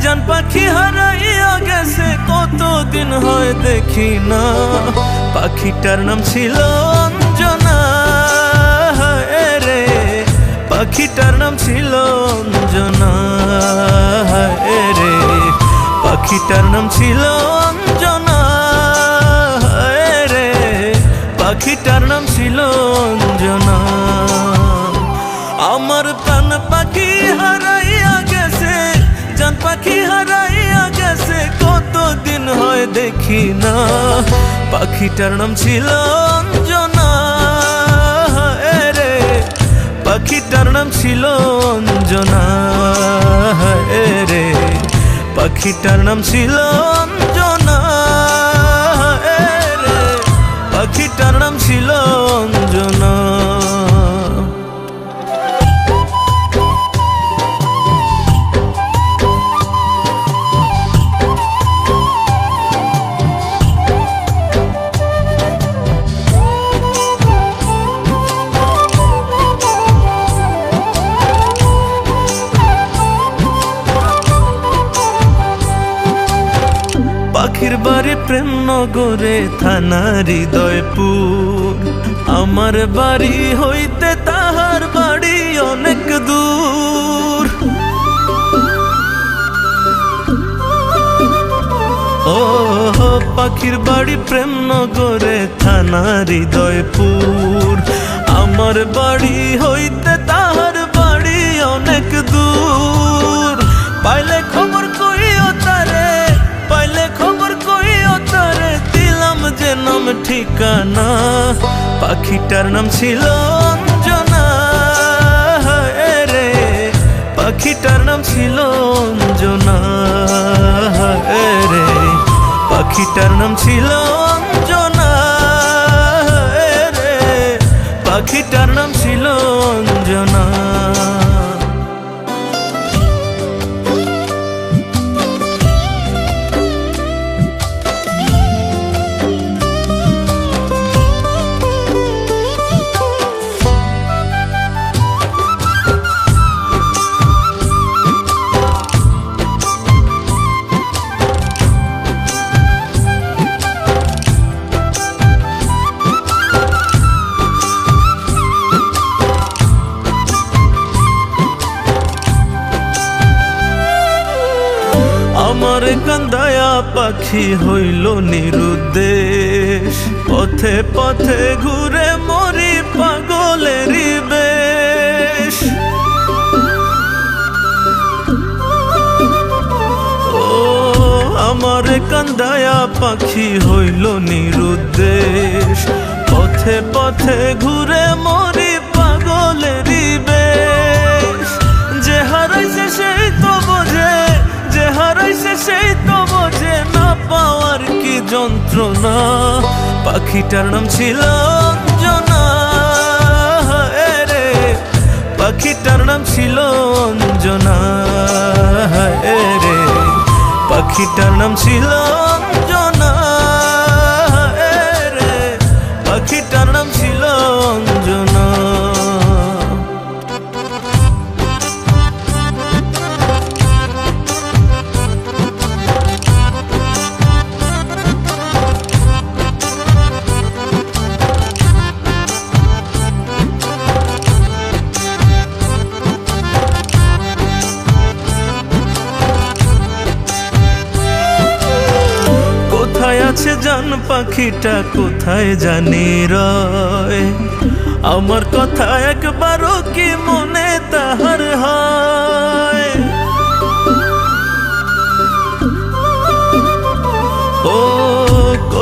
জান পাখি হারাইয়া গেছে, কতদিন হয় দেখি না। পাখিটার নাম ছিল অঞ্জনা রে, পাখিটার নাম ছিল অঞ্জনা রে, পাখিটার নাম ছিল অঞ্জনা রে, পাখিটার নাম ছিল অঞ্জনা। আমার প্রাণ পাখি হারাইয়া গেছে, জান পাখি হারাইয়া গেছে, কতদিন হয় দেখি না। পাখিটার নাম ছিল অঞ্জনা রে, পাখিটার নাম ছিল অঞ্জনা রে, পাখিটার নাম ছিল অঞ্জনা রে, পাখিটার নাম ছিল অঞ্জনা। পাখির বাড়ি প্রেমনগরে, থানা হৃদয়পুর। আমার বাড়ি হইতে তাহার বাড়ি অনেক দূর। ও পাখির বাড়ি প্রেমনগরে, থানা হৃদয়পুর। আমার বাড়ি হইতে তাহার বাড়ি অনেক দূর। পাইলে খবর কইও তারে, পাইলে খবর কইও তারে, দিলাম যে নাম ঠিকানা। পাখিটার নাম ছিল অঞ্জনা রে, পাখিটার নাম ছিল অঞ্জনা রে, পাখিটার নাম ছিল অঞ্জনা রে, পাখিটার নাম ছিল অঞ্জনা। আমার কান্দায়া পাখি হইল নিরুদ্দেশ, পথে পথে ঘুরে মরি পাগলেরই বেশ। ও আমার কান্দায়া পাখি হইল নিরুদ্দেশ, পথে পথে ঘুরে মরি পাগলেরই বেশ। যে হারাইছে সেই তো বোঝে, যে হারাইছে সেই তো বোঝে, না পাওয়ার কি যন্ত্রণা। পাখিটার নাম ছিল অঞ্জনা রে, পাখিটার নাম ছিল অঞ্জনা রে, পাখিটার নাম ছিল অঞ্জনা রে, পাখিটার নাম ছিল অঞ্জনা। কোথায় আছে জান পাখিটা, কোথায় জানি রয়, আমার কথা একবারও কি